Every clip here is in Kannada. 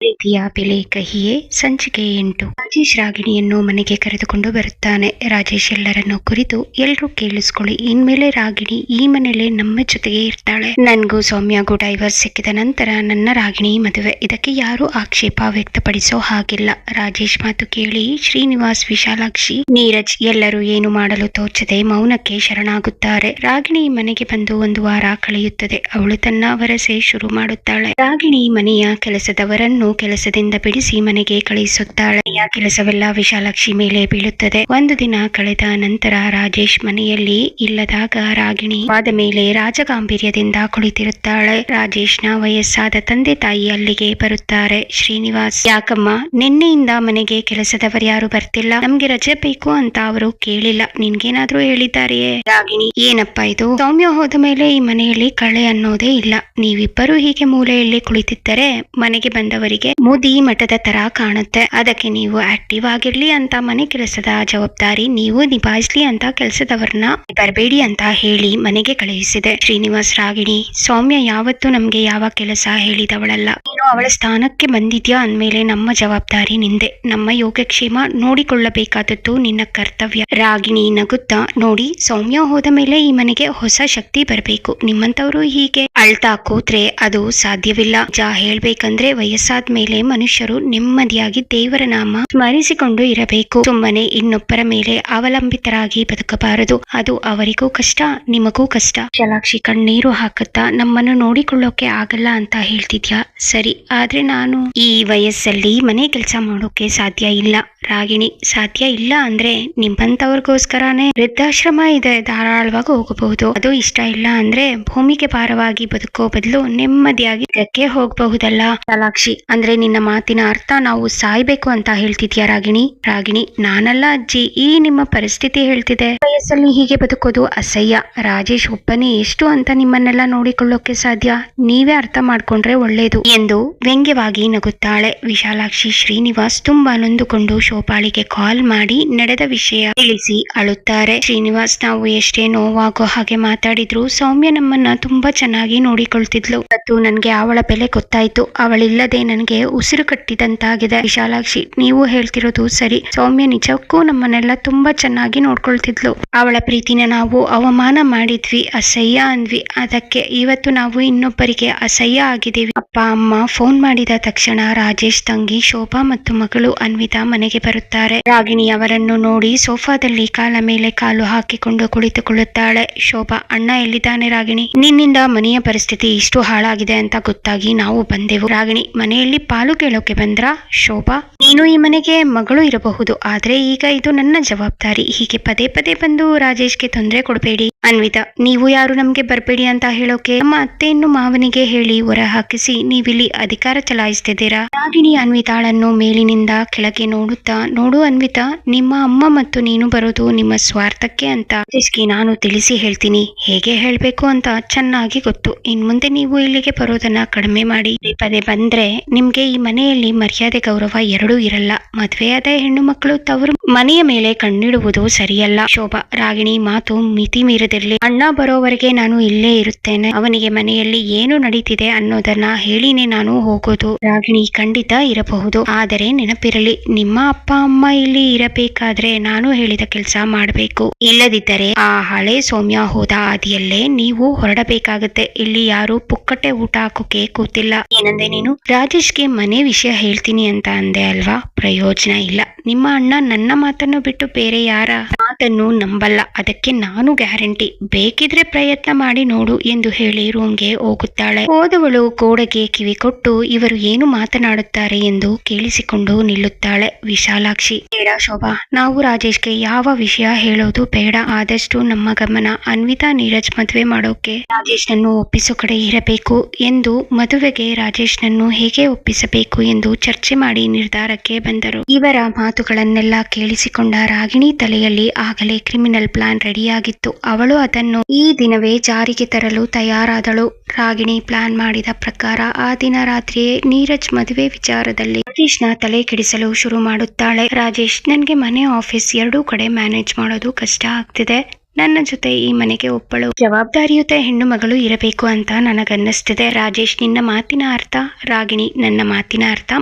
ಪ್ರೀತಿಯ ಬೆಲೆ ಕಹಿಯೇ. ಸಂಚಿಕೆ 8. ರಾಜೇಶ್ ರಾಗಿಣಿಯನ್ನು ಮನೆಗೆ ಕರೆದುಕೊಂಡು ಬರುತ್ತಾನೆ. ರಾಜೇಶ್ ಎಲ್ಲರನ್ನು ಕುರಿತು, ಎಲ್ರೂ ಕೇಳಿಸ್ಕೊಳ್ಳಿ, ಇನ್ಮೇಲೆ ರಾಗಿಣಿ ಈ ಮನೇಲೆ ನಮ್ಮ ಜೊತೆಗೆ ಇರ್ತಾಳೆ. ನನ್ಗೂ ಸೌಮ್ಯಗೂ ಡೈವರ್ಸ್ ಸಿಕ್ಕಿದ ನಂತರ ನನ್ನ ರಾಗಿಣಿ ಮದುವೆ. ಇದಕ್ಕೆ ಯಾರು ಆಕ್ಷೇಪ ವ್ಯಕ್ತಪಡಿಸೋ ಹಾಗಿಲ್ಲ. ರಾಜೇಶ್ ಮಾತು ಕೇಳಿ ಶ್ರೀನಿವಾಸ್, ವಿಶಾಲಾಕ್ಷಿ, ನೀರಜ್ ಎಲ್ಲರೂ ಏನು ಮಾಡಲು ತೋಚದೆ ಮೌನಕ್ಕೆ ಶರಣಾಗುತ್ತಾರೆ. ರಾಗಿಣಿ ಮನೆಗೆ ಬಂದು 1 ವಾರ ಕಳೆಯುತ್ತದೆ. ಅವಳು ತನ್ನ ವರಸೆ ಶುರು ಮಾಡುತ್ತಾಳೆ. ರಾಗಿಣಿ ಮನೆಯ ಕೆಲಸದವರನ್ನು ಕೆಲಸದಿಂದ ಬಿಡಿಸಿ ಮನೆಗೆ ಕಳುಹಿಸುತ್ತಾಳೆ. ಕೆಲಸವೆಲ್ಲ ವಿಶಾಲಾಕ್ಷಿ ಮೇಲೆ ಬೀಳುತ್ತದೆ. 1 ದಿನ ಕಳೆದ ನಂತರ ರಾಜೇಶ್ ಮನೆಯಲ್ಲಿ ಇಲ್ಲದಾಗ ರಾಗಿಣಿ ಆದ ಮೇಲೆ ರಾಜಗಾಂಭೀರ್ಯದಿಂದ ಕುಳಿತಿರುತ್ತಾಳೆ. ರಾಜೇಶ್ನ ವಯಸ್ಸಾದ ತಂದೆ ತಾಯಿ ಅಲ್ಲಿಗೆ ಬರುತ್ತಾರೆ. ಶ್ರೀನಿವಾಸ್, ಯಾಕಮ್ಮ ನಿನ್ನೆಯಿಂದ ಮನೆಗೆ ಕೆಲಸದವರ್ಯಾರು ಬರ್ತಿಲ್ಲ? ನಮ್ಗೆ ರಜೆ ಬೇಕು ಅಂತ ಅವರು ಕೇಳಿಲ್ಲ, ನಿನ್ಗೇನಾದ್ರೂ ಹೇಳಿದ್ದಾರೆಯೇ? ರಾಗಿಣಿ, ಏನಪ್ಪಾ ಇದು? ಸೌಮ್ಯ ಹೋದ ಮೇಲೆ ಈ ಮನೆಯಲ್ಲಿ ಕಳೆ ಅನ್ನೋದೇ ಇಲ್ಲ. ನೀವಿಬ್ಬರು ಹೀಗೆ ಮೂಲೆಯಲ್ಲಿ ಕುಳಿತಿದ್ದರೆ ಮನೆಗೆ ಬಂದವರಿಗೆ ಮೋದಿ ಮಠದ ತರ ಕಾಣುತ್ತೆ. ಅದಕ್ಕೆ ನೀವು ಆಕ್ಟಿವ್ ಆಗಿರ್ಲಿ ಅಂತ ಮನೆ ಕೆಲಸದ ಜವಾಬ್ದಾರಿ ನೀವು ನಿಭಾಯಿಸ್ಲಿ ಅಂತ ಕೆಲಸದವರನ್ನ ಬರಬೇಡಿ ಅಂತ ಹೇಳಿ ಮನೆಗೆ ಕಳುಹಿಸಿದೆ. ಶ್ರೀನಿವಾಸ್, ರಾಗಿಣಿ, ಸೌಮ್ಯ ಯಾವತ್ತೂ ನಮ್ಗೆ ಯಾವ ಕೆಲಸ ಹೇಳಿದವಳಲ್ಲ. ನೀನು ಅವಳ ಸ್ಥಾನಕ್ಕೆ ಬಂದಿದ್ಯಾ ಅಂದ್ಮೇಲೆ ನಮ್ಮ ಜವಾಬ್ದಾರಿ ನಿಂದೆ. ನಮ್ಮ ಯೋಗಕ್ಷೇಮ ನೋಡಿಕೊಳ್ಳಬೇಕಾದದ್ದು ನಿನ್ನ ಕರ್ತವ್ಯ. ರಾಗಿಣಿ ನಗುತ್ತಾ, ನೋಡಿ, ಸೌಮ್ಯ ಹೋದ ಮೇಲೆ ಈ ಮನೆಗೆ ಹೊಸ ಶಕ್ತಿ ಬರಬೇಕು. ನಿಮ್ಮಂತವ್ರು ಹೀಗೆ ಅಳ್ತಾ ಕೂತ್ರೆ ಅದು ಸಾಧ್ಯವಿಲ್ಲ. ಹೇಳ್ಬೇಕಂದ್ರೆ ವಯಸ್ಸಾದ ಮೇಲೆ ಮನುಷ್ಯರು ನೆಮ್ಮದಿಯಾಗಿ ದೇವರ ನಾಮ ಸ್ಮರಿಸಿಕೊಂಡು ಇರಬೇಕು. ಸುಮ್ಮನೆ ಇನ್ನೊಬ್ಬರ ಮೇಲೆ ಅವಲಂಬಿತರಾಗಿ ಬದುಕಬಾರದು. ಅದು ಅವರಿಗೂ ಕಷ್ಟ, ನಿಮಗೂ ಕಷ್ಟ. ವಿಶಾಲಾಕ್ಷಿ ಕಣ್ಣೀರು ಹಾಕುತ್ತಾ, ನಮ್ಮನ್ನು ನೋಡಿಕೊಳ್ಳೋಕೆ ಆಗಲ್ಲ ಅಂತ ಹೇಳ್ತಿದ್ಯಾ? ಸರಿ, ಆದ್ರೆ ನಾನು ಈ ವಯಸ್ಸಲ್ಲಿ ಮನೆ ಕೆಲಸ ಮಾಡೋಕೆ ಸಾಧ್ಯ ಇಲ್ಲ. ರಾಗಿಣಿ, ಸಾಧ್ಯ ಇಲ್ಲ ಅಂದ್ರೆ ನಿಮ್ಮಂತವ್ರಿಗೋಸ್ಕರನೇ ವೃದ್ಧಾಶ್ರಮ ಇದೆ, ಧಾರಾಳವಾಗಿ ಹೋಗಬಹುದು. ಅದು ಇಷ್ಟ ಇಲ್ಲ ಅಂದ್ರೆ ಭೂಮಿಗೆ ಭಾರವಾಗಿ ಬದುಕೋ ಬದಲು ನೆಮ್ಮದಿಯಾಗಿ ಇದಕ್ಕೆ ಹೋಗಬಹುದಲ್ಲ. ವಿಶಾಲಾಕ್ಷಿ, ಅಂದ್ರೆ ನಿನ್ನ ಮಾತಿನ ಅರ್ಥ ನಾವು ಸಾಯ್ಬೇಕು ಅಂತ ಹೇಳ್ತಿದ್ಯಾ? ರಾಗಿಣಿ, ನಾನಲ್ಲ ಅಜ್ಜಿ, ಈ ನಿಮ್ಮ ಪರಿಸ್ಥಿತಿ ಹೇಳ್ತಿದೆ. ವಯಸ್ಸಲ್ಲಿ ಹೀಗೆ ಬದುಕೋದು ಅಸಹ್ಯ. ರಾಜೇಶ್ ಒಬ್ಬನೇ ಎಷ್ಟು ಅಂತ ನಿಮ್ಮನ್ನೆಲ್ಲ ನೋಡಿಕೊಳ್ಳೋಕೆ ಸಾಧ್ಯ? ನೀವೇ ಅರ್ಥ ಮಾಡ್ಕೊಂಡ್ರೆ ಒಳ್ಳೇದು ಎಂದು ವ್ಯಂಗ್ಯವಾಗಿ ನಗುತ್ತಾಳೆ. ವಿಶಾಲಾಕ್ಷಿ, ಶ್ರೀನಿವಾಸ್ ತುಂಬಾ ನೊಂದುಕೊಂಡು ಶೋಭಾಳಿಗೆ ಕಾಲ್ ಮಾಡಿ ನಡೆದ ವಿಷಯ ತಿಳಿಸಿ ಅಳುತ್ತಾರೆ. ಶ್ರೀನಿವಾಸ್, ನಾವು ಎಷ್ಟೇ ನೋವಾಗೋ ಹಾಗೆ ಮಾತಾಡಿದ್ರು ಸೌಮ್ಯ ನಮ್ಮನ್ನ ತುಂಬಾ ಚೆನ್ನಾಗಿ ನೋಡಿಕೊಳ್ತಿದ್ಲು. ಮತ್ತು ನನ್ಗೆ ಅವಳ ಬೆಲೆ ಗೊತ್ತಾಯ್ತು. ಅವಳಿಲ್ಲದೆ ನನಗೆ ಉಸಿರು ಕಟ್ಟಿದಂತಾಗಿದೆ. ವಿಶಾಲಾಕ್ಷಿ, ನೀವು ಹೇಳ್ತಿರೋದು ಸರಿ. ಸೌಮ್ಯ ನಿಜಕ್ಕೂ ನಮ್ಮನ್ನೆಲ್ಲ ತುಂಬಾ ಚೆನ್ನಾಗಿ ನೋಡ್ಕೊಳ್ತಿದ್ಲು. ಅವಳ ಪ್ರೀತಿನ ನಾವು ಅವಮಾನ ಮಾಡಿದ್ವಿ, ಅಸಹ್ಯ ಅಂದ್ವಿ. ಅದಕ್ಕೆ ಇವತ್ತು ನಾವು ಇನ್ನೊಬ್ಬರಿಗೆ ಅಸಹ್ಯ ಆಗಿದ್ದೀವಿ. ಅಪ್ಪ ಅಮ್ಮ ಫೋನ್ ಮಾಡಿದ ತಕ್ಷಣ ರಾಜೇಶ್ ತಂಗಿ ಶೋಭಾ ಮತ್ತು ಮಗಳು ಅನ್ವಿತಾ ಮನೆಗೆ ಬರುತ್ತಾರೆ. ರಾಗಿಣಿ ಅವರನ್ನು ನೋಡಿ ಸೋಫಾದಲ್ಲಿ ಕಾಲ ಮೇಲೆ ಕಾಲು ಹಾಕಿಕೊಂಡು ಕುಳಿತುಕೊಳ್ಳುತ್ತಾಳೆ. ಶೋಭಾ, ಅಣ್ಣ ಎಲ್ಲಿದ್ದಾನೆ? ರಾಗಿಣಿ, ನಿನ್ನಿಂದ ಮನೆಯ ಪರಿಸ್ಥಿತಿ ಇಷ್ಟು ಹಾಳಾಗಿದೆ ಅಂತ ಗೊತ್ತಾಗಿ ನಾವು ಬಂದೆವು. ರಾಗಿಣಿ, ಮನೆಯಲ್ಲಿ ಪಾಲು ಕೇಳೋಕೆ ಬಂದ್ರಾ? ಶೋಭಾ, ನೀನು ಈ ಮನೆಗೆ ಮಗಳು ಇರಬಹುದು, ಆದ್ರೆ ಈಗ ಇದು ನನ್ನ ಜವಾಬ್ದಾರಿ. ಹೀಗೆ ಪದೇ ಪದೇ ಬಂದು ರಾಜೇಶ್ಗೆ ತೊಂದರೆ ಕೊಡಬೇಡಿ. ಅನ್ವಿತಾ, ನೀವು ಯಾರು ನಮ್ಗೆ ಬರ್ಬೇಡಿ ಅಂತ ಹೇಳೋಕೆ? ನಮ್ಮ ಅತ್ತೆಯನ್ನು ಮಾವನಿಗೆ ಹೇಳಿ ಹೊರ ಹಾಕಿಸಿ ನೀವಿಲ್ಲಿ ಅಧಿಕಾರ ಚಲಾಯಿಸ್ತಿದ್ದೀರಾ? ರಾಗಿಣಿ ಅನ್ವಿತಾಳನ್ನು ಮೇಲಿನಿಂದ ಕೆಳಗೆ ನೋಡುತ್ತಾ, ನೋಡು ಅನ್ವಿತಾ, ನಿಮ್ಮ ಅಮ್ಮ ಮತ್ತು ನೀನು ಬರೋದು ನಿಮ್ಮ ಸ್ವಾರ್ಥಕ್ಕೆ ಅಂತ ರಾಜೇಶ್ಗೆ ನಾನು ತಿಳಿಸಿ ಹೇಳ್ತೀನಿ. ಹೇಗೆ ಹೇಳ್ಬೇಕು ಅಂತ ಚೆನ್ನಾಗಿ ಗೊತ್ತು. ಇನ್ ಮುಂದೆ ನೀವು ಇಲ್ಲಿಗೆ ಬರೋದನ್ನ ಕಡಿಮೆ ಮಾಡಿ. ಪದೇ ಬಂದ್ರೆ ನಿಮ್ಗೆ ಈ ಮನೆಯಲ್ಲಿ ಮರ್ಯಾದೆ ಗೌರವ ಎರಡೂ ಇರಲ್ಲ. ಮದ್ವೆಯಾದ ಹೆಣ್ಣು ಮಕ್ಕಳು ತವರು ಮನೆಯ ಮೇಲೆ ಕಣ್ಣಿಡುವುದು ಸರಿಯಲ್ಲ. ಶೋಭಾ, ರಾಗಿಣಿ ಮಾತು ಮಿತಿ ಮೀರದಿರ್ಲಿ. ಅಣ್ಣ ಬರೋವರೆಗೆ ನಾನು ಇಲ್ಲೇ ಇರುತ್ತೇನೆ. ಅವನಿಗೆ ಮನೆಯಲ್ಲಿ ಏನು ನಡೀತಿದೆ ಅನ್ನೋದನ್ನ ಹೇಳಿನೇ ನಾನು ಹೋಗೋದು. ರಾಗಿಣಿ, ಖಂಡಿತ ಇರಬಹುದು, ಆದರೆ ನೆನಪಿರಲಿ, ನಿಮ್ಮ ಅಪ್ಪ ಅಮ್ಮ ಇಲ್ಲಿ ಇರಬೇಕಾದ್ರೆ ನಾನು ಹೇಳಿದ ಕೆಲಸ ಮಾಡಬೇಕು. ಇಲ್ಲದಿದ್ದರೆ ಆ ಹಳೆ ಸೌಮ್ಯ ಹೋದ ಹಾದಿಯಲ್ಲೇ ನೀವು ಹೊರಡಬೇಕಾಗತ್ತೆ. ಇಲ್ಲಿ ಯಾರು ಪುಕ್ಕಟೆ ಊಟ ಹಾಕೋಕೆ ಕೂತಿಲ್ಲ. ಏನಂದೆ ನೀನು? ರಾಜೇಶ್ಗೆ ಮನೆ ವಿಷಯ ಹೇಳ್ತೀನಿ ಅಂತ ಅಂದೆ ಅಲ್ವಾ? ಪ್ರಯೋಜನ ಇಲ್ಲ. ನಿಮ್ಮ ಅಣ್ಣ ನನ್ನ ಮಾತನ್ನು ಬಿಟ್ಟು ಬೇರೆ ಯಾರ ಮಾತನ್ನು ನಂಬಲ್ಲ. ಅದಕ್ಕೆ ನಾನು ಗ್ಯಾರಂಟಿ. ಬೇಕಿದ್ರೆ ಪ್ರಯತ್ನ ಮಾಡಿ ನೋಡು ಎಂದು ಹೇಳಿ ರೂಮ್ಗೆ ಹೋಗುತ್ತಾಳೆ. ಹೋದವಳು ಗೋಡೆಗೆ ಕಿವಿ ಕೊಟ್ಟು ಇವರು ಏನು ಮಾತನಾಡುತ್ತಾರೆ ಎಂದು ಕೇಳಿಸಿಕೊಂಡು ನಿಲ್ಲುತ್ತಾಳೆ. ವಿಶಾಲಾಕ್ಷಿ, ಬೇಡ ಶೋಭಾ, ನಾವು ರಾಜೇಶ್ಗೆ ಯಾವ ವಿಷಯ ಹೇಳೋದು ಬೇಡ. ಆದಷ್ಟು ನಮ್ಮ ಗಮನ ಅನ್ವಿತಾ ನೀರಜ್ ಮದುವೆ ಮಾಡೋಕೆ ರಾಜೇಶ್ನನ್ನು ಒಪ್ಪಿಸೋ ಕಡೆ ಇರಬೇಕು ಎಂದು ಮದುವೆಗೆ ರಾಜೇಶ್ನನ್ನು ಹೇಗೆ ಒಪ್ಪಿಸಬೇಕು ಎಂದು ಚರ್ಚೆ ಮಾಡಿ ನಿರ್ಧಾರಕ್ಕೆ ಬಂದರು. ಇವರ ಮಾತುಗಳನ್ನೆಲ್ಲ ಕೇಳಿಸಿಕೊಂಡ ರಾಗಿಣಿ ತಲೆಯಲ್ಲಿ ಆಗಲೇ ಕ್ರಿಮಿನಲ್ ಪ್ಲಾನ್ ರೆಡಿಯಾಗಿತ್ತು. ಅವಳು ಅದನ್ನು ಈ ದಿನವೇ ಜಾರಿಗೆ ತರಲು ತಯಾರಾದಳು. ರಾಗಿಣಿ ಪ್ಲಾನ್ ಮಾಡಿದ ಪ್ರಕಾರ ಆ ದಿನ ರಾತ್ರಿಯೇ ನೀರಜ್ ಮದುವೆ ವಿಚಾರದಲ್ಲಿ ರಾಜೇಶ್ನ ತಲೆ ಕೆಡಿಸಲು ಶುರು ಮಾಡುತ್ತಾಳೆ. ರಾಜೇಶ್, ನನ್ಗೆ ಮನೆ ಆಫೀಸ್ ಎರಡೂ ಕಡೆ ಮ್ಯಾನೇಜ್ ಮಾಡೋದು ಕಷ್ಟ ಆಗ್ತಿದೆ. ನನ್ನ ಜೊತೆ ಈ ಮನೆಗೆ ಒಬ್ಬಳು ಜವಾಬ್ದಾರಿಯುತ ಹೆಣ್ಣು ಮಗಳು ಇರಬೇಕು ಅಂತ ನನಗನ್ನಿಸ್ತಿದೆ. ರಾಜೇಶ್, ನಿನ್ನ ಮಾತಿನ ಅರ್ಥ? ರಾಗಿಣಿ, ನನ್ನ ಮಾತಿನ ಅರ್ಥ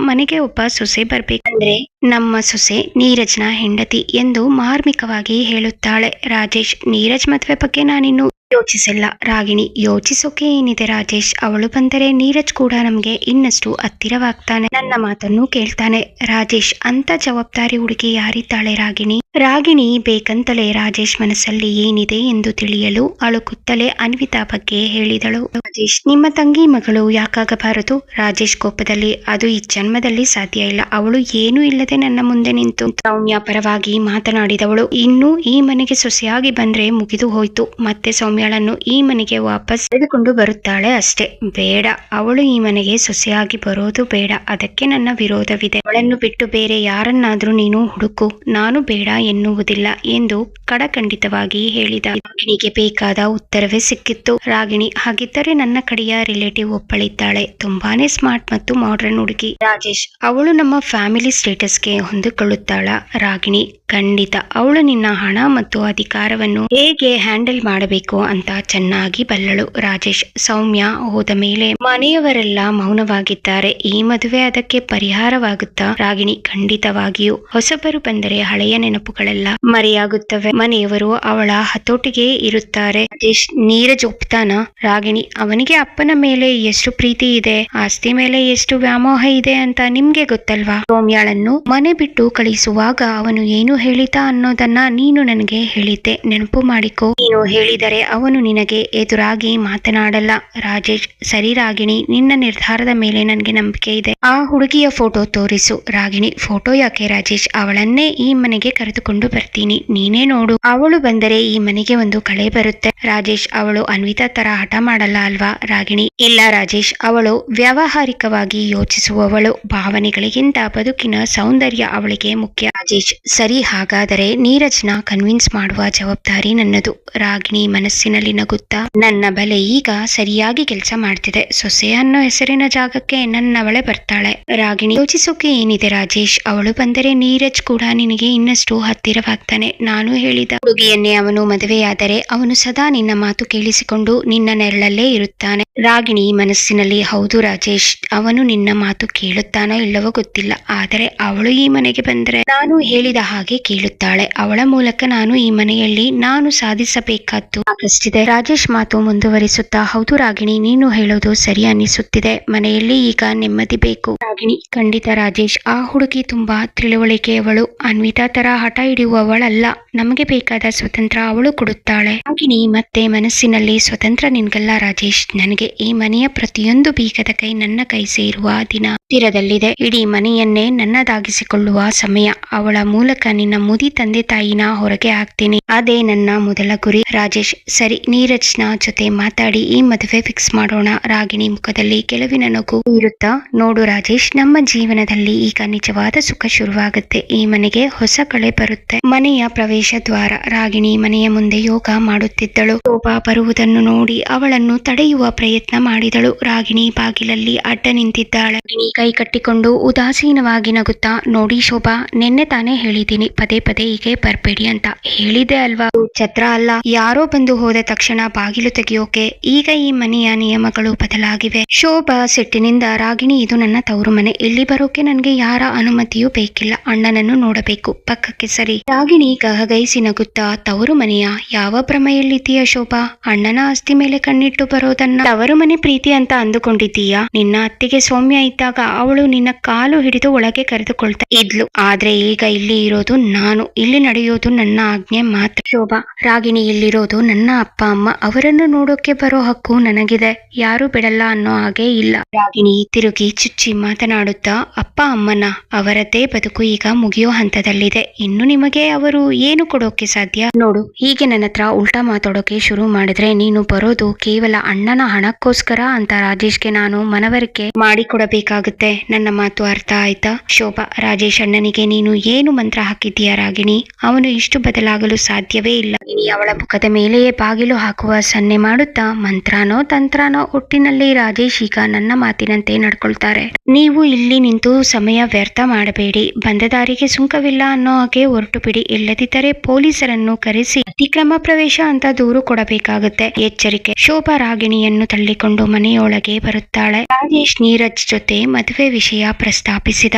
ಮನೆಗೆ ಒಬ್ಬ ಸೊಸೆ ಬರ್ಬೇಕಂದ್ರೆ ನಮ್ಮ ಸೊಸೆ ನೀರಜ್ನ ಹೆಂಡತಿ ಎಂದು ಮಾರ್ಮಿಕವಾಗಿ ಹೇಳುತ್ತಾಳೆ. ರಾಜೇಶ್, ನೀರಜ್ ಮದ್ವೆ ಬಗ್ಗೆ ನಾನಿನ್ನು ಯೋಚಿಸಿಲ್ಲ. ರಾಗಿಣಿ, ಯೋಚಿಸೋಕೆ ಏನಿದೆ ರಾಜೇಶ್, ಅವಳು ಬಂದರೆ ನೀರಜ್ ಕೂಡ ನಮ್ಗೆ ಇನ್ನಷ್ಟು ಹತ್ತಿರವಾಗ್ತಾನೆ, ನನ್ನ ಮಾತನ್ನು ಕೇಳ್ತಾನೆ. ರಾಜೇಶ್, ಅಂತ ಜವಾಬ್ದಾರಿ ಹುಡುಗಿ ಯಾರಿದ್ದಾಳೆ ರಾಗಿಣಿ? ರಾಗಿಣಿ ಬೇಕಂತಲೇ ರಾಜೇಶ್ ಮನಸ್ಸಲ್ಲಿ ಏನಿದೆ ಎಂದು ತಿಳಿಯಲು ಅಳುಕುತ್ತಲೇ ಅನ್ವಿತಾ ಬಗ್ಗೆ ಹೇಳಿದಳು. ರಾಜೇಶ್, ನಿಮ್ಮ ತಂಗಿ ಮಗಳು ಯಾಕಾಗಬಾರದು? ರಾಜೇಶ್ ಕೋಪದಲ್ಲಿ, ಅದು ಈ ಜನ್ಮದಲ್ಲಿ ಸಾಧ್ಯ ಇಲ್ಲ. ಅವಳು ಏನೂ ಇಲ್ಲದೆ ನನ್ನ ಮುಂದೆ ನಿಂತು ಸೌಮ್ಯ ಪರವಾಗಿ ಮಾತನಾಡಿದವಳು. ಇನ್ನು ಈ ಮನೆಗೆ ಸೊಸೆಯಾಗಿ ಬಂದ್ರೆ ಮುಗಿದು ಹೋಯ್ತು. ಮತ್ತೆ ಸೌಮ್ಯಳನ್ನು ಈ ಮನೆಗೆ ವಾಪಸ್ ತೆಗೆದುಕೊಂಡು ಬರುತ್ತಾಳೆ ಅಷ್ಟೇ. ಬೇಡ, ಅವಳು ಈ ಮನೆಗೆ ಸೊಸೆಯಾಗಿ ಬರೋದು ಬೇಡ. ಅದಕ್ಕೆ ನನ್ನ ವಿರೋಧವಿದೆ. ಅವಳನ್ನು ಬಿಟ್ಟು ಬೇರೆ ಯಾರನ್ನಾದ್ರೂ ನೀನು ಹುಡುಕು, ನಾನು ಬೇಡ ಎನ್ನುವುದಿಲ್ಲ ಎಂದು ಕಡಖಂಡಿತವಾಗಿ ಹೇಳಿದ. ರಾಗಿಣಿಗೆ ಬೇಕಾದ ಉತ್ತರವೇ ಸಿಕ್ಕಿತ್ತು. ರಾಗಿಣಿ, ಹಾಗಿದ್ದರೆ ನನ್ನ ಕಡೆಯ ರಿಲೇಟಿವ್ ಒಬ್ಬಳಿದ್ದಾಳೆ, ತುಂಬಾನೇ ಸ್ಮಾರ್ಟ್ ಮತ್ತು ಮಾಡರ್ನ್ ಹುಡುಗಿ. ರಾಜೇಶ್, ಅವಳು ನಮ್ಮ ಫ್ಯಾಮಿಲಿ ಸ್ಟೇಟಸ್ಗೆ ಹೊಂದಿಕೊಳ್ಳುತ್ತಾಳ? ರಾಗಿಣಿ, ಖಂಡಿತ. ಅವಳು ನಿನ್ನ ಹಣ ಮತ್ತು ಅಧಿಕಾರವನ್ನು ಹೇಗೆ ಹ್ಯಾಂಡಲ್ ಮಾಡಬೇಕು ಅಂತ ಚೆನ್ನಾಗಿ ಬಲ್ಲಳು. ರಾಜೇಶ್, ಸೌಮ್ಯ ಹೋದ ಮೇಲೆ ಮನೆಯವರೆಲ್ಲ ಮೌನವಾಗಿದ್ದಾರೆ. ಈ ಮದುವೆ ಅದಕ್ಕೆ ಪರಿಹಾರವಾಗುತ್ತಾ? ರಾಗಿಣಿ, ಖಂಡಿತವಾಗಿಯೂ. ಹೊಸಬರು ಬಂದರೆ ಹಳೆಯ ನೆನಪುಗಳೆಲ್ಲ ಮರೆಯಾಗುತ್ತವೆ. ಮನೆಯವರು ಅವಳ ಹತೋಟಿಗೆ ಇರುತ್ತಾರೆ. ರಾಜೇಶ್, ನೀರಜ್ ಒಪ್ತಾನ? ರಾಗಿಣಿ, ಅವನಿಗೆ ಅಪ್ಪನ ಮೇಲೆ ಎಷ್ಟು ಪ್ರೀತಿ ಇದೆ, ಆಸ್ತಿ ಮೇಲೆ ಎಷ್ಟು ವ್ಯಾಮೋಹ ಇದೆ ಅಂತ ನಿಮ್ಗೆ ಗೊತ್ತಲ್ವಾ? ಸೌಮ್ಯಾಳನ್ನು ಮನೆ ಬಿಟ್ಟು ಕಳಿಸುವಾಗ ಅವನು ಏನು ಹೇಳಿದ ಅನ್ನೋದನ್ನ ನೀನು ನನಗೆ ಹೇಳಿದ್ದೆ, ನೆನಪು ಮಾಡಿಕೋ. ನೀನು ಹೇಳಿದರೆ ಅವನು ನಿನಗೆ ಎದುರಾಗಿ ಮಾತನಾಡಲ್ಲ. ರಾಜೇಶ್, ಸರಿ ರಾಗಿಣಿ, ನಿನ್ನ ನಿರ್ಧಾರದ ಮೇಲೆ ನನಗೆ ನಂಬಿಕೆ ಇದೆ. ಆ ಹುಡುಗಿಯ ಫೋಟೋ ತೋರಿಸು. ರಾಗಿಣಿ, ಫೋಟೋ ಯಾಕೆ ರಾಜೇಶ್? ಅವಳನ್ನೇ ಈ ಮನೆಗೆ ಕರೆದುಕೊಂಡು ಬರ್ತೀನಿ, ನೀನೇ ನೋಡು. ಅವಳು ಬಂದರೆ ಈ ಮನೆಗೆ ಒಂದು ಕಳೆ ಬರುತ್ತೆ. ರಾಜೇಶ್, ಅವಳು ಅನ್ವಿತಾ ತರ ಹಠ ಮಾಡಲ್ಲ ಅಲ್ವಾ? ರಾಗಿಣಿ, ಇಲ್ಲ ರಾಜೇಶ್, ಅವಳು ವ್ಯಾವಹಾರಿಕವಾಗಿ ಯೋಚಿಸುವವಳು. ಭಾವನೆಗಳಿಗಿಂತ ಬದುಕಿನ ಸೌಂದರ್ಯ ಅವಳಿಗೆ ಮುಖ್ಯ. ರಾಜೇಶ್, ಸರಿ, ಹಾಗಾದರೆ ನೀರಜ್ನ ಕನ್ವಿನ್ಸ್ ಮಾಡುವ ಜವಾಬ್ದಾರಿ ನನ್ನದು. ರಾಗಿಣಿ ಮನಸ್ಸಿನಲ್ಲಿ ನಗುತ್ತಾ, ನನ್ನ ಬಲೆ ಈಗ ಸರಿಯಾಗಿ ಕೆಲಸ ಮಾಡ್ತಿದೆ. ಸೊಸೆ ಅನ್ನೋ ಹೆಸರಿನ ಜಾಗಕ್ಕೆ ನನ್ನವಳೆ ಬರ್ತಾಳೆ. ರಾಗಿಣಿ, ಯೋಚಿಸೋಕೆ ಏನಿದೆ ರಾಜೇಶ್? ಅವಳು ಬಂದರೆ ನೀರಜ್ ಕೂಡ ನಿನಗೆ ಇನ್ನಷ್ಟು ಹತ್ತಿರವಾಗ್ತಾನೆ. ನಾನು ಹೇಳಿದ ಹುಡುಗಿಯನ್ನೇ ಅವನು ಮದುವೆಯಾದರೆ ಅವನು ಸದಾ ನಿನ್ನ ಮಾತು ಕೇಳಿಸಿಕೊಂಡು ನಿನ್ನ ನೆರಳಲ್ಲೇ ಇರುತ್ತಾನೆ. ರಾಗಿಣಿ ಮನಸ್ಸಿನಲ್ಲಿ, ಹೌದು ರಾಜೇಶ್, ಅವನು ನಿನ್ನ ಮಾತು ಕೇಳುತ್ತಾನೋ ಇಲ್ಲವೋ ಗೊತ್ತಿಲ್ಲ, ಆದರೆ ಅವಳು ಈ ಮನೆಗೆ ಬಂದರೆ ನಾನು ಹೇಳಿದ ಹಾಗೆ ಕೇಳುತ್ತಾಳೆ. ಅವಳ ಮೂಲಕ ನಾನು ಈ ಮನೆಯಲ್ಲಿ ನಾನು ಸಾಧಿಸಬೇಕಾದ್ದು ಸಾಕಷ್ಟಿದೆ. ರಾಜೇಶ್ ಮಾತು ಮುಂದುವರಿಸುತ್ತಾ, ಹೌದು ರಾಗಿಣಿ, ನೀನು ಹೇಳೋದು ಸರಿ ಅನ್ನಿಸುತ್ತಿದೆ. ಮನೆಯಲ್ಲಿ ಈಗ ನೆಮ್ಮದಿ ಬೇಕು. ರಾಗಿಣಿ, ಖಂಡಿತ ರಾಜೇಶ್, ಆ ಹುಡುಗಿ ತುಂಬಾ ತಿಳುವಳಿಕೆಯವಳು. ಅನ್ವಿತಾ ತರ ಹಠ ಹಿಡಿಯುವವಳಲ್ಲ. ನಮಗೆ ಬೇಕಾದ ಸ್ವತಂತ್ರ ಅವಳು ಕೊಡುತ್ತಾಳೆ. ರಾಗಿಣಿ ಮತ್ತೆ ಮನಸ್ಸಿನಲ್ಲಿ, ಸ್ವತಂತ್ರ ನಿನ್ಗಲ್ಲ ರಾಜೇಶ್, ನನಗೆ. ಈ ಮನೆಯ ಪ್ರತಿಯೊಂದು ಬೀಗದ ಕೈ ನನ್ನ ಕೈ ಸೇರುವ ದಿನ ಹತ್ತಿರದಲ್ಲಿದೆ. ಇಡೀ ಮನೆಯನ್ನೇ ನನ್ನದಾಗಿಸಿಕೊಳ್ಳುವ ಸಮಯ. ಅವಳ ಮೂಲಕ ನಿನ್ನ ಮುದಿ ತಂದೆ ತಾಯಿನ ಹೊರಗೆ ಹಾಕ್ತೀನಿ. ಅದೇ ನನ್ನ ಮೊದಲ ಗುರಿ. ರಾಜೇಶ್, ಸರಿ, ನೀರಜ್ನ ಜೊತೆ ಮಾತಾಡಿ ಈ ಮದುವೆ ಫಿಕ್ಸ್ ಮಾಡೋಣ. ರಾಗಿಣಿ ಮುಖದಲ್ಲಿ ಕೆಲವಿನ ನಗು ಇರುತ್ತಾ, ನೋಡು ರಾಜೇಶ್, ನಮ್ಮ ಜೀವನದಲ್ಲಿ ಈಗ ನಿಜವಾದ ಸುಖ ಶುರುವಾಗುತ್ತೆ. ಈ ಮನೆಗೆ ಹೊಸ ಕಳೆ ಬರುತ್ತೆ. ಮನೆಯ ಪ್ರವೇಶ ದ್ವಾರ. ರಾಗಿಣಿ ಮನೆಯ ಮುಂದೆ ಯೋಗ ಮಾಡುತ್ತಿದ್ದಳು. ಶೋಭಾ ಬರುವುದನ್ನು ನೋಡಿ ಅವಳನ್ನು ತಡೆಯುವ ಪ್ರಯತ್ನ ಮಾಡಿದಳು. ರಾಗಿಣಿ ಬಾಗಿಲಲ್ಲಿ ಅಡ್ಡ ನಿಂತಿದ್ದಾಳೆ. ರಾಗಿಣಿ ಕೈ ಕಟ್ಟಿಕೊಂಡು ಉದಾಸೀನವಾಗಿ ನಗುತ್ತಾ, ನೋಡಿ ಶೋಭಾ, ನಿನ್ನೆ ತಾನೇ ಹೇಳಿದ್ದೀನಿ ಪದೇ ಪದೇ ಹೀಗೆ ಬರ್ಬೇಡಿ ಅಂತ. ಹೇಳಿದೆ ಅಲ್ವಾ? ಛತ್ರ ಅಲ್ಲ. ಯಾರೋ ಬಂದು ಹೋದ ತಕ್ಷಣ ಬಾಗಿಲು ತೆಗೆಯೋಕೆ ಈಗ ಈ ಮನೆಯ ನಿಯಮಗಳು ಬದಲಾಗಿವೆ. ಶೋಭಾ ಸಿಟ್ಟಿನಿಂದ, ರಾಗಿಣಿ, ಇದು ನನ್ನ ತವರು ಮನೆ. ಇಲ್ಲಿ ಬರೋಕೆ ನನ್ಗೆ ಯಾರ ಅನುಮತಿಯೂ ಬೇಕಿಲ್ಲ. ಅಣ್ಣನನ್ನು ನೋಡಬೇಕು. ಪಕ್ಕಕ್ಕೆ ಸರಿ. ರಾಗಿಣಿ ಗಹಗೈಸಿ ನಗುತ್ತಾ, ತವರು ಮನೆಯ ಯಾವ ಭ್ರಮೆಯಲ್ಲಿದ್ದೀಯ ಶೋಭಾ? ಅಣ್ಣನ ಆಸ್ತಿ ಮೇಲೆ ಕಣ್ಣಿಟ್ಟು ಬರೋದನ್ನ ತವರು ಮನೆ ಪ್ರೀತಿ ಅಂತ ಅಂದುಕೊಂಡಿದ್ದೀಯಾ? ನಿನ್ನ ಅತ್ತಿಗೆ ಸೌಮ್ಯ ಇದ್ದಾಗ ಅವಳು ನಿನ್ನ ಕಾಲು ಹಿಡಿದು ಒಳಗೆ ಕರೆದುಕೊಳ್ತಾ ಇದ್ಲು. ಆದ್ರೆ ಈಗ ಇಲ್ಲಿ ಇರೋದು ನಾನು. ಇಲ್ಲಿ ನಡೆಯೋದು ನನ್ನ ಆಜ್ಞೆ ಮಾತ್ರ. ಶೋಭಾ, ರಾಗಿಣಿ ಇಲ್ಲಿರೋದು ನನ್ನ ಅಪ್ಪ ಅಮ್ಮ. ಅವರನ್ನು ನೋಡೋಕೆ ಬರೋ ಹಕ್ಕು ನನಗಿದೆ. ಯಾರು ಬಿಡಲ್ಲ ಅನ್ನೋ ಹಾಗೆ ಇಲ್ಲ. ರಾಗಿಣಿ ತಿರುಗಿ ಚುಚ್ಚಿ ಮಾತನಾಡುತ್ತಾ, ಅಪ್ಪ ಅಮ್ಮನ ಅವರದ್ದೇ ಬದುಕು ಈಗ ಮುಗಿಯೋ ಹಂತದಲ್ಲಿದೆ. ಇನ್ನು ನಿಮಗೆ ಅವರು ಏನು ಕೊಡೋಕೆ ಸಾಧ್ಯ? ನೋಡು, ಹೀಗೆ ನನ್ನ ಹತ್ರ ಉಲ್ಟಾ ಮಾತಾಡೋಕೆ ಶುರು ಮಾಡಿದ್ರೆ ನೀನು ಬರೋದು ಕೇವಲ ಅಣ್ಣನ ಹಣಕ್ಕೋಸ್ಕರ ಅಂತ ರಾಜೇಶ್ಗೆ ನಾನು ಮನವರಿಕೆ ಮಾಡಿಕೊಡಬೇಕಾಗುತ್ತೆ. ಆಗುತ್ತೆ. ನನ್ನ ಮಾತು ಅರ್ಥ ಆಯ್ತಾ? ಶೋಭಾ, ರಾಜೇಶ್ ಅಣ್ಣನಿಗೆ ನೀನು ಏನು ಮಂತ್ರ ಹಾಕಿದ್ದೀಯಾ ರಾಗಿಣಿ? ಅವನು ಇಷ್ಟು ಬದಲಾಗಲು ಸಾಧ್ಯವೇ ಇಲ್ಲ. ಅವಳ ಮುಖದ ಮೇಲೆಯೇ ಬಾಗಿಲು ಹಾಕುವ ಸನ್ನೆ ಮಾಡುತ್ತಾ, ಮಂತ್ರನೋ ತಂತ್ರನೋ, ಒಟ್ಟಿನಲ್ಲಿ ರಾಜೇಶ್ ಈಗ ನನ್ನ ಮಾತಿನಂತೆ ನಡ್ಕೊಳ್ತಾರೆ. ನೀವು ಇಲ್ಲಿ ನಿಂತು ಸಮಯ ವ್ಯರ್ಥ ಮಾಡಬೇಡಿ. ಬಂದ ದಾರಿಗೆ ಸುಂಕವಿಲ್ಲ ಅನ್ನೋ ಹಾಗೆ ಹೊರಟು ಬಿಡಿ. ಇಲ್ಲದಿದ್ದರೆ ಪೊಲೀಸರನ್ನು ಕರೆಸಿ ಅತಿಕ್ರಮ ಪ್ರವೇಶ ಅಂತ ದೂರು ಕೊಡಬೇಕಾಗುತ್ತೆ. ಎಚ್ಚರಿಕೆ. ಶೋಭಾ ರಾಗಿಣಿಯನ್ನು ತಳ್ಳಿಕೊಂಡು ಮನೆಯೊಳಗೆ ಬರುತ್ತಾಳೆ. ರಾಜೇಶ್ ನೀರಜ್ ಜೊತೆ ಮದುವೆ ವಿಷಯ ಪ್ರಸ್ತಾಪಿಸಿದ.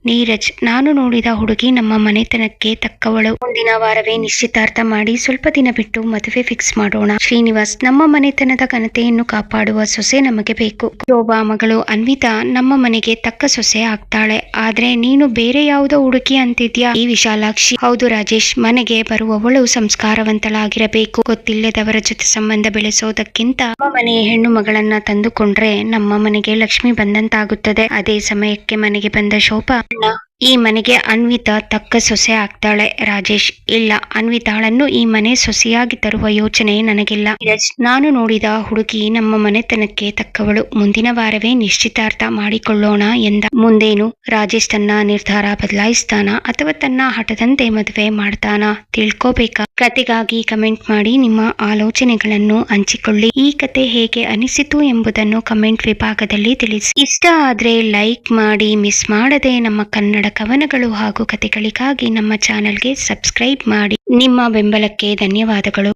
ನೀರಜ್, ನಾನು ನೋಡಿದ ಹುಡುಗಿ ನಮ್ಮ ಮನೆತನಕ್ಕೆ ತಕ್ಕವಳು. ಮುಂದಿನ ವಾರವೇ ನಿಶ್ಚಿತಾರ್ಥ ಮಾಡಿ ಸ್ವಲ್ಪ ದಿನ ಬಿಟ್ಟು ಮದುವೆ ಫಿಕ್ಸ್ ಮಾಡೋಣ. ಶ್ರೀನಿವಾಸ್, ನಮ್ಮ ಮನೆತನದ ಘನತೆಯನ್ನು ಕಾಪಾಡುವ ಸೊಸೆ ನಮಗೆ ಬೇಕು. ಶೋಭಾ ಮಗಳು ಅನ್ವಿತಾ ನಮ್ಮ ಮನೆಗೆ ತಕ್ಕ ಸೊಸೆ ಆಗ್ತಾಳೆ. ಆದ್ರೆ ನೀನು ಬೇರೆ ಯಾವುದೋ ಹುಡುಗಿ ಅಂತಿದ್ಯಾ? ಈ ವಿಶಾಲಾಕ್ಷಿ. ಹೌದು ರಾಜೇಶ್, ಮನೆಗೆ ಬರುವವಳು ಸಂಸ್ಕಾರವಂತಳಾಗಿರಬೇಕು. ಗೊತ್ತಿಲ್ಲದವರ ಜೊತೆ ಸಂಬಂಧ ಬೆಳೆಸೋದಕ್ಕಿಂತ ನಮ್ಮ ಮನೆಯ ಹೆಣ್ಣು ಮಗಳನ್ನ ತಂದುಕೊಂಡ್ರೆ ನಮ್ಮ ಮನೆಗೆ ಲಕ್ಷ್ಮಿ ಬಂದಂತಾಗುತ್ತದೆ. ಅದೇ ಸಮಯಕ್ಕೆ ಮನೆಗೆ ಬಂದ ಶೋಭಾ, ಈ ಮನೆಗೆ ಅನ್ವಿತಾ ತಕ್ಕ ಸೊಸೆ ಆಗ್ತಾಳೆ. ರಾಜೇಶ್, ಇಲ್ಲ, ಅನ್ವಿತಾಳನ್ನು ಈ ಮನೆ ಸೊಸೆಯಾಗಿ ತರುವ ಯೋಚನೆ ನನಗಿಲ್ಲ. ನಾನು ನೋಡಿದ ಹುಡುಗಿ ನಮ್ಮ ಮನೆತನಕ್ಕೆ ತಕ್ಕವಳು. ಮುಂದಿನ ವಾರವೇ ನಿಶ್ಚಿತಾರ್ಥ ಮಾಡಿಕೊಳ್ಳೋಣ ಎಂದ. ಮುಂದೇನು? ರಾಜೇಶ್ ತನ್ನ ನಿರ್ಧಾರ ಬದಲಾಯಿಸ್ತಾನ ಅಥವಾ ತನ್ನ ಹಠದಂತೆ ಮದುವೆ ಮಾಡ್ತಾನ? ತಿಳ್ಕೋಬೇಕಾ? ಕತೆಗಾಗಿ ಕಮೆಂಟ್ ಮಾಡಿ ನಿಮ್ಮ ಆಲೋಚನೆಗಳನ್ನು ಹಂಚಿಕೊಳ್ಳಿ. ಈ ಕತೆ ಹೇಗೆ ಅನಿಸಿತು ಎಂಬುದನ್ನು ಕಮೆಂಟ್ ವಿಭಾಗದಲ್ಲಿ ತಿಳಿಸಿ. ಇಷ್ಟ ಆದ್ರೆ ಲೈಕ್ ಮಾಡಿ. ಮಿಸ್ ಮಾಡದೆ ನಮ್ಮ ಕನ್ನಡ ಕವನಗಳು ಹಾಗೂ ಕತೆಗಳಿಗಾಗಿ ನಮ್ಮ ಚಾನೆಲ್ಗೆ ಸಬ್ಸ್ಕ್ರೈಬ್ ಮಾಡಿ. ನಿಮ್ಮ ಬೆಂಬಲಕ್ಕೆ ಧನ್ಯವಾದಗಳು.